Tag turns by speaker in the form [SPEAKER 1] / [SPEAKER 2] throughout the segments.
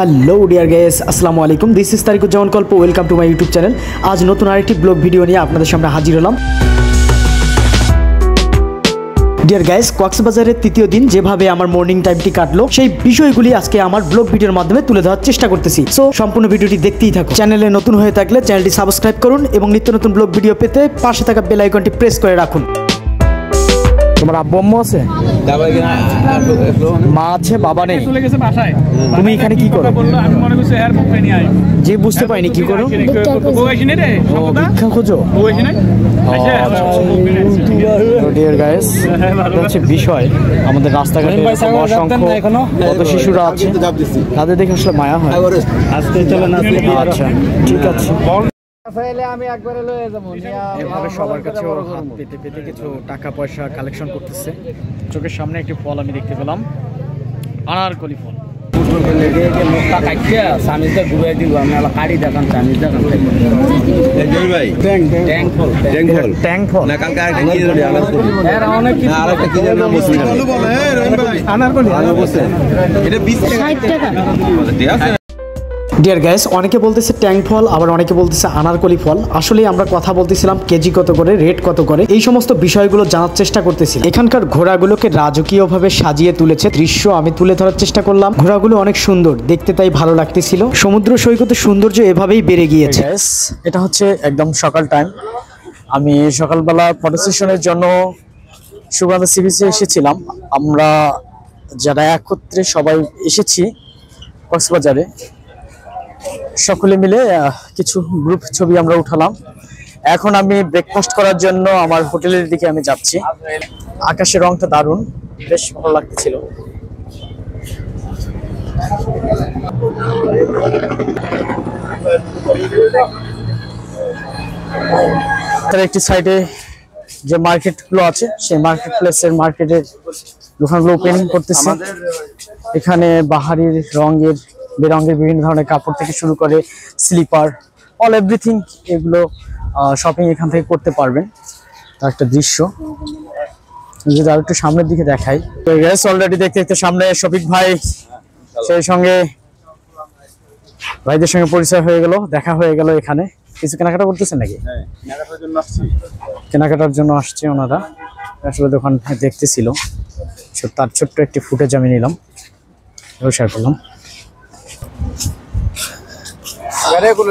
[SPEAKER 1] Hello dear guys, আসসালামু আলাইকুম। This is Tariquzzaman কল্প। Welcome to my YouTube channel. আজ নতুন আরেকটি ব্লগ ভিডিও নিয়ে আপনাদের সামনে হাজির হলাম। ডিয়ার গাইস, কক্সবাজারের তৃতীয় দিন যেভাবে আমার মর্নিং টাইমটি কাটলো সেই বিষয়গুলি আজকে আমার ব্লগ ভিডিওর মাধ্যমে তুলে ধরার চেষ্টা করতেছি। সো সম্পূর্ণ ভিডিওটি দেখতেই থাকুন। চ্যানেলে নতুন হয়ে থাকলে চ্যানেলটি সাবস্ক্রাইব করুন এবং নিত্য নতুন ব্লগ ভিডিও পেতে পাশে থাকা বেল আইকনটি প্রেস করে রাখুন। তোমার আব্বু আম্মু আছে? মা আছে, বাবা নেই। তুমি এখানে কি করো? যে বুঝতে পারিনি কি করো? ভিক্ষা খোঁজো? ডিয়ার গাইস, হচ্ছে বিষয় আমাদের রাস্তাঘাটে অসংখ্য কত শিশুরা আছে, তাদের দেখে আসলে মায়া হয়। আচ্ছা ঠিক আছে, এভাবে সবার কাছে হাত পেতে পেতে কিছু টাকা পয়সা কালেকশন করতেছে। চোখের সামনে একটি ফল আমি দেখতে পেলাম, আনারকলি ফল। ডিয়ার গাইস, অনেকে বলতেছে ট্যাং ফল, আবার অনেকে বলতেছে আনারকলি ফল। আসলে আমরা কথা বলতেছিলাম কেজি কত করে, রেট কত করে, এই সমস্ত বিষয়গুলো জানার চেষ্টা করতেছি। এখানকার ঘোড়াগুলোকে রাজকীয়ভাবে সাজিয়ে তুলেছে, দৃশ্য আমি তুলে ধরার চেষ্টা করলাম। ঘোড়াগুলো অনেক সুন্দর দেখতে, তাই ভালো লাগতেছিল। সমুদ্র সৈকতের সৌন্দর্য এভাবেই বেড়ে গিয়েছে। এটা হচ্ছে একদম সকাল টাইম। আমি সকালবেলা ফটো সেশনের জন্য সুগন্ধা সি বিচে এসেছিলাম। আমরা যারা একত্রে সবাই এসেছি কক্সবাজারে, সকলে মিলে কিছু গ্রুপ ছবি আমরা উঠালাম। এখন আমি ব্রেকফাস্ট করার জন্য আমার হোটেলের দিকে আমি যাচ্ছি। আকাশের রংটা দারুণ, বেশ ভালো লাগতেছিল। তার একটি সাইডে যে মার্কেটগুলো আছে, সেই মার্কেট প্লেসের মার্কেটের দোকানগুলো ওপেনিং করতেছে। এখানে বাহারির রঙের বেরঙের বিভিন্ন ধরনের কাপড় থেকে শুরু করে স্লিপার, অল এভরিথিং, এগুলো শপিং এখান থেকে করতে পারবেন। তার একটা দৃশ্য যদি আর একটু সামনের দিকে দেখাই, তো গ্যাস অলরেডি দেখতে দেখতে সামনে শফিক ভাই, সেই সঙ্গে ভাইদের সঙ্গে পরিচয় হয়ে গেল, দেখা হয়ে গেল। এখানে কিছু কেনাকাটা করতেছেন নাকি? কেনাকাটার জন্য আসছে ওনারা, আসলে দোকান দেখতেছিল। তার ছোট্ট একটি ফুটেজ আমি নিলাম, শেয়ার করলাম।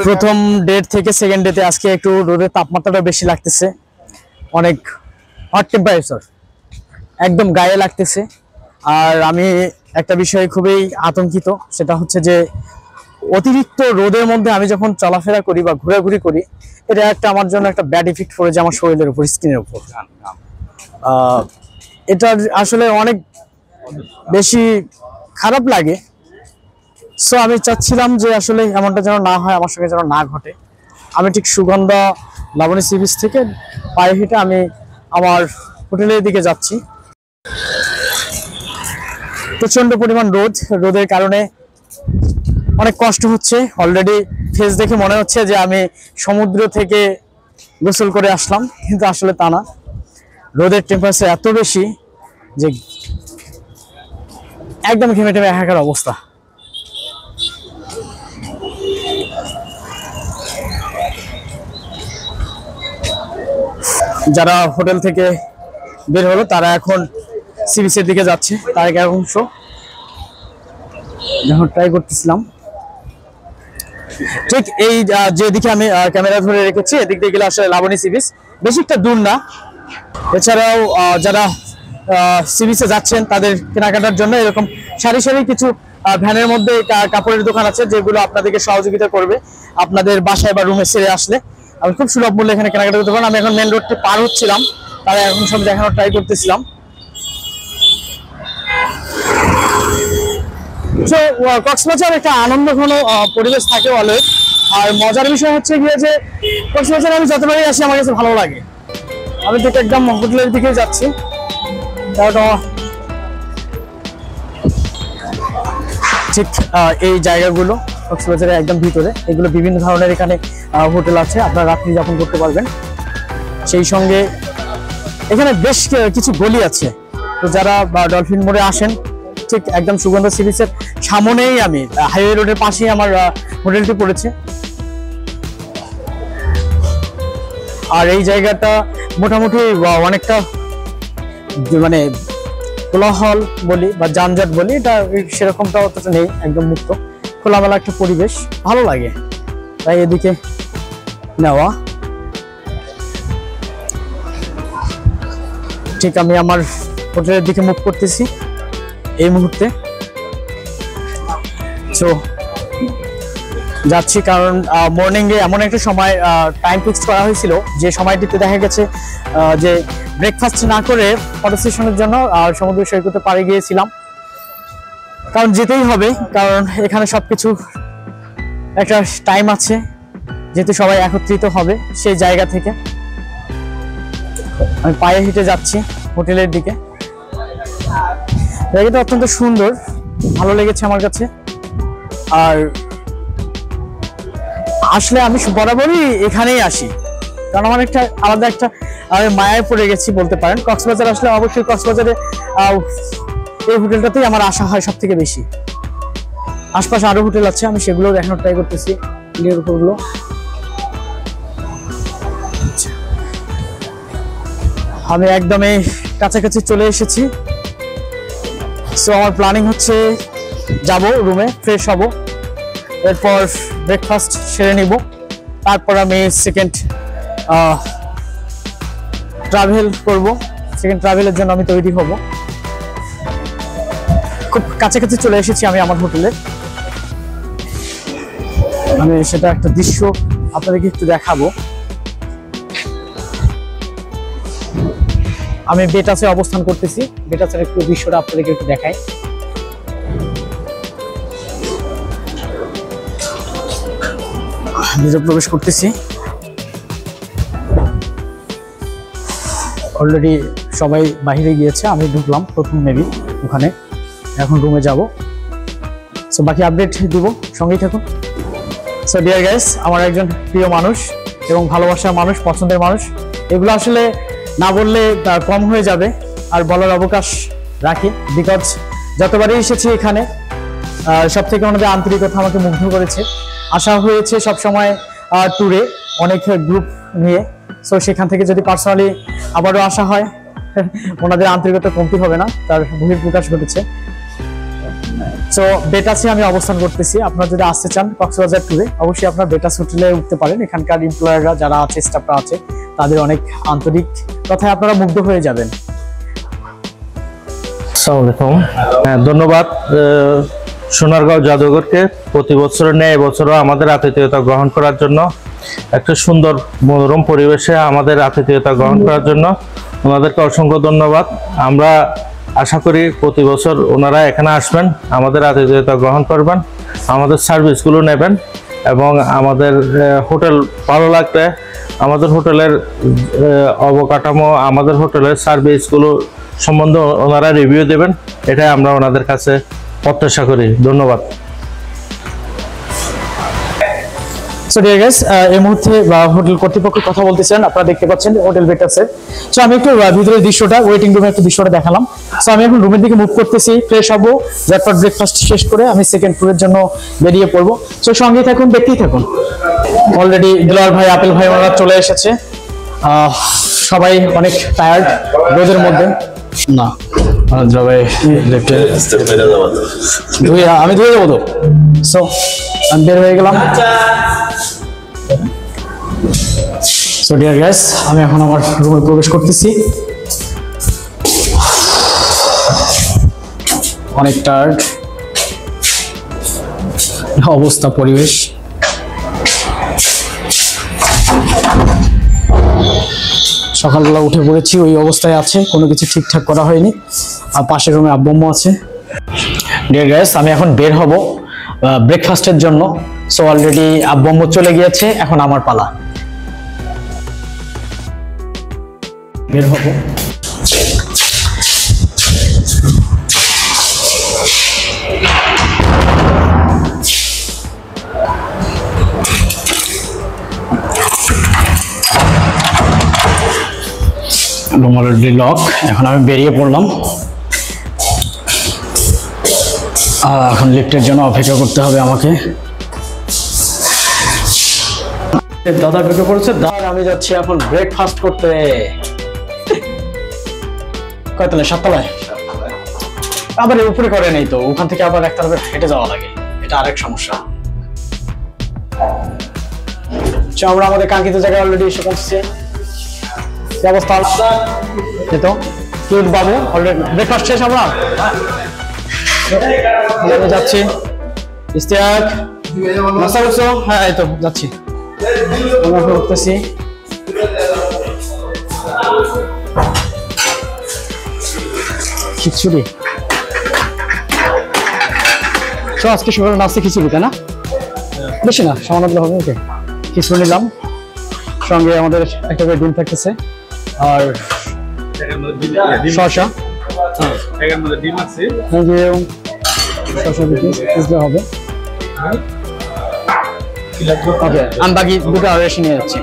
[SPEAKER 1] প্রথম ডেট থেকে সেকেন্ড ডেতে আজকে একটু রোদের তাপমাত্রাটা বেশি লাগতেছে, অনেক হট টেম্পারেচার, একদম গায়ে লাগতেছে। আর আমি একটা বিষয়ে খুবই আতঙ্কিত, সেটা হচ্ছে যে অতিরিক্ত রোদের মধ্যে আমি যখন চলাফেরা করি বা ঘোরাঘুরি করি, এটা একটা আমার জন্য একটা ব্যাড ইফেক্ট পড়ে যায় আমার শরীরের উপর, স্কিনের উপর। এটা আসলে অনেক বেশি খারাপ লাগে। সো আমি চাচ্ছিলাম যে আসলে এমনটা যেন না হয়, আমার সঙ্গে যেন না ঘটে। আমি ঠিক সুগন্ধা লাবণী সি বিচ থেকে পায়ে হেঁটে আমি আমার হোটেলের দিকে যাচ্ছি। প্রচন্ড পরিমাণ রোদের কারণে অনেক কষ্ট হচ্ছে। অলরেডি ফেস দেখে মনে হচ্ছে যে আমি সমুদ্র থেকে গোসল করে আসলাম, কিন্তু আসলে তা না। রোদের টেম্পারেচার এত বেশি যে একদম ঘেমে টেমে একাকার অবস্থা। যারা হোটেল থেকে বের হলো তারা এখন সি বিচের দিকে যাচ্ছে। তার এক অংশ যখন ট্রাই করতেছিলাম, ঠিক এই যেদিকে আমি ক্যামেরা ধরে রেখেছি, এদিক দিয়ে গেলে আসলে লাবণী সি বিচ, বেশি একটা দূর না। এছাড়াও যারা সি বিচে যাচ্ছেন তাদের কেনাকাটার জন্য এরকম সারি সারি কিছু ভ্যানের মধ্যে কাপড়ের দোকান আছে, যেগুলো আপনাদেরকে সহযোগিতা করবে আপনাদের বাসায় বা রুমে ছেড়ে আসলে। আমি খুব সুলভ মূল্যে এখানে কেনাকাটা করতে পারেন। আমি এখন মেন রোডটি পার হচ্ছিলাম, তারা এখন সব দেখানোর ট্রাই করতেছিলাম। তো কক্সবাজার একটা আনন্দঘন পরিবেশ থাকে অলওয়েজ। আর মজার বিষয় হচ্ছে গিয়ে যে কক্সবাজারে আমি যতবারই আসি আমার কাছে ভালো লাগে। আমি ঠিক একদম হোটেলের দিকে যাচ্ছি, ঠিক এই জায়গাগুলো কক্সবাজারের একদম ভিতরে। এগুলো বিভিন্ন ধরনের এখানে হোটেল আছে, আপনারা রাত্রি যাপন করতে পারবেন। সেই সঙ্গে এখানে বেশ কিছু গলি আছে। তো যারা ডলফিন মোড়ে আসেন ঠিক একদম সুগন্ধা সিরিজের সামনেই, আমি হাইওয়ে রোডের পাশেই আমার হোটেলটি পড়েছে। আর এই জায়গাটা মোটামুটি অনেকটা মানে কোলাহল বলি বা যানজট বলি, এটা সেরকমটা অতটা নেই, একদম মুক্ত খোলামেলা একটা পরিবেশ, ভালো লাগে, তাই এদিকে নেওয়া। ঠিক আমি আমার হোটেলের দিকে মুভ করতেছি এই মুহূর্তে। সো যাচ্ছি, কারণ মর্নিং এ এমন একটা সময় টাইম ফিক্স করা হয়েছিল যে সময়টিতে দেখা গেছে যে ব্রেকফাস্ট না করে ফটো সেশনের জন্য সমুদ্র সৈকতে পাড়ে গিয়েছিলাম, কারণ যেতেই হবে, কারণ এখানে সবকিছু একটা টাইম আছে, যেহেতু সবাই একত্রিত হবে সেই জায়গা থেকে। আমি পায়ে হেঁটে যাচ্ছি হোটেলের দিকে। জায়গাটা অত্যন্ত সুন্দর, ভালো লেগেছে আমার কাছে। আর আসলে আমি বরাবরই এখানেই আসি, কারণ আমার একটা আলাদা একটা আমি মায়ায় পড়ে গেছি বলতে পারেন। কক্সবাজার আসলে অবশ্যই কক্সবাজারে এই হোটেলটাতেই আমার আসা হয় সব থেকে বেশি। আশপাশে আরো হোটেল আছে, আমি সেগুলো দেখানোর ট্রাই করতেছি ভিডিওর উপরগুলো। আমি একদমই কাছাকাছি চলে এসেছি। সো আমার প্ল্যানিং হচ্ছে যাব রুমে, ফ্রেশ হব, এরপর ব্রেকফাস্ট সেরে নিব, তারপর আমি সেকেন্ড ট্রাভেল করব। সেকেন্ড ট্রাভেলের জন্য আমি তৈরি হব। খুব কাছাকাছি চলে এসেছি আমি আমার হোটেলে। আমি সেটা একটা দৃশ্য আপনাদেরকে একটু দেখাবো। আমি বেটাসে অবস্থান করতেছি, বেটাসের একটু দৃশ্যটা আপনাদেরকে একটু দেখাই। ভিতরে প্রবেশ করতেছি। অলরেডি সবাই বাইরে গিয়েছে, আমি ঢুকলাম প্রথম মেবি ওখানে, এখন রুমে যাব। সো বাকি আপডেট দিব, সঙ্গেই থাকুন। সো ডিয়ার গাইস, আমার একজন প্রিয় মানুষ এবং ভালোবাসার মানুষ, পছন্দের মানুষ, এগুলো আসলে না বললে কম হয়ে যাবে, আর বলার অবকাশ রাখি, বিকজ যতবারই এসেছি এখানে সব থেকে ওনাদের আন্তরিকতা আমাকে মুগ্ধ করেছে। আসা হয়েছে সবসময় ট্যুরে অনেক গ্রুপ নিয়ে, সো সেখান থেকে যদি পার্সোনালি আবারও আসা হয়, ওনাদের আন্তরিকতা কমতি হবে না, তার বহিঃপ্রকাশ ঘটেছে। সো বেটাসে আমি অবস্থান করতেছি। আপনারা যদি আসতে চান কক্সবাজার ট্যুরে, অবশ্যই আপনারা বেটাস হোটেলে উঠতে পারেন। এখানকার এমপ্লয়াররা যারা আছে, স্টাফরা আছে, তাদের অনেক আন্তরিক কথায় আপনারা মুগ্ধ হয়ে যাবেন।
[SPEAKER 2] আসসালামু আলাইকুম। ধন্যবাদ সোনারগাঁও জাদুঘরকে প্রতি বছরের ন্যায় এবছরও আমাদের আতিথেয়তা গ্রহণ করার জন্য, একটা সুন্দর মনোরম পরিবেশে আমাদের আতিথেয়তা গ্রহণ করার জন্য ওনাদেরকে অসংখ্য ধন্যবাদ। আমরা আশা করি প্রতি বছর ওনারা এখানে আসবেন, আমাদের আতিথেয়তা গ্রহণ করবেন, আমাদের সার্ভিসগুলো নেবেন, এবং আমাদের হোটেল ভালো লাগলে আমাদের হোটেলের অবকাঠামো, আমাদের হোটেলের সার্ভিসগুলো সম্বন্ধে ওনারা রিভিউ দেবেন, এটাই আমরা ওনাদের কাছে প্রত্যাশা করি। ধন্যবাদ।
[SPEAKER 1] সো ডিয়ার গাইস, এই মুহূর্তে হোটেল কর্তৃপক্ষ কথা বলতেছেন, আপনারা দেখতে পাচ্ছেন হোটেল বেটাসের। সো আমি একটু ভিতরের দৃশ্যটা, ওয়েটিং রুমের একটু দৃশ্যটা দেখালাম। সো আমি এখন রুমের দিকে মুভ করতেছি, ফ্রেশ হবো, ঝটপট ব্রেকফাস্ট শেষ করে আমি সেকেন্ড ট্যুরের জন্য বেরিয়ে পড়বো। সো সঙ্গেই থাকুন, দেখতেই থাকুন। অলরেডি দিলওয়ার ভাই, আপেল ভাই ওনারা চলে এসেছে। সবাই অনেক টায়ার্ড রোদের মধ্যে। না আমি ধুয়ে যাবো তো। সো আমি বের হয়ে গেলাম। সো ডিয়ার গাইস, আমি এখন আমার রুমে প্রবেশ করতেছি। অনেক টায়ার্ড অবস্থা, পরিবেশ। সকালবেলা উঠে পড়েছি, ওই অবস্থায় আছে, কোনো কিছু ঠিকঠাক করা হয়নি। আর পাশের রুমে আব্বু আছে। ডিয়ার গাইস, আমি এখন বের হব ব্রেকফাস্টের জন্য। সো অলরেডি আব্বু চলে গিয়েছে, এখন আমার পালা, বের হব। রুম অলরেডি লক, এখন আমি বেরিয়ে পড়লাম। এখন লিফটের জন্য অপেক্ষা করতে হবে আমাকে। দাদা ঢুকে পড়েছে, দাদা আমি যাচ্ছি এখন ব্রেকফাস্ট করতে। কয়তলায়? 7 তলায়। আবার উপরে করে নেই তো, ওখান থেকে আবার একতলা হেঁটে যাওয়া লাগে, এটা আরেক সমস্যা। আমরা আমাদের কাঙ্ক্ষিত জায়গায় অলরেডি এসে পৌঁছছি। কি অবস্থা? এই তো কিউট বাবু, অলরেডি ব্রেকফাস্ট শেষ আমরা যাচ্ছি। ইস্তিয়াক নাস্তা করছো? হ্যাঁ এই তো যাচ্ছি, আমরা করতেছি। খিচুড়ি তো আজকে সকালে নাস্তা খিচুড়ি, তাই না? বেশি না, সামান্য হবে। ওকে, খিচুড়ি নিলাম, সঙ্গে আমাদের একটা করে ডিম থাকতেছে আর শসা। শসা হবে। ওকে, আমি বাকি দুটো আর এসে নিয়ে যাচ্ছি।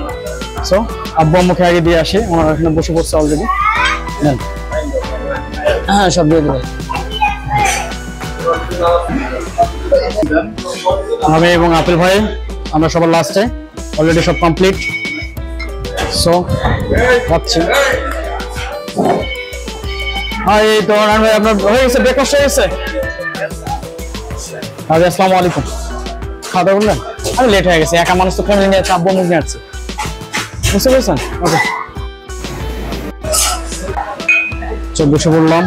[SPEAKER 1] সো আব্বু আম্মুকে আগে দিয়ে আসি, ওনারা এখানে বসে পড়ছে অলরেডি। হ্যাঁ সব দিয়ে দেবে। আমি এবং আপেল ভাই আমরা সবার লাস্টে, অলরেডি সব কমপ্লিট। সো ভাবছি হ্যাঁ এই তো রান ভাই আপনার হয়ে গেছে, ব্রেকফাস্ট হয়ে গেছে? আরে আসসালামু আলাইকুম। খাওয়া দাওয়া করলেন? আমি লেট হয়ে গেছে, একা মানুষ তো ফ্যামিলি নিয়ে আছে, আব্বু মুখ নিয়ে আসছে, বুঝতে পেরেছেন? ওকে, বসে পড়লাম।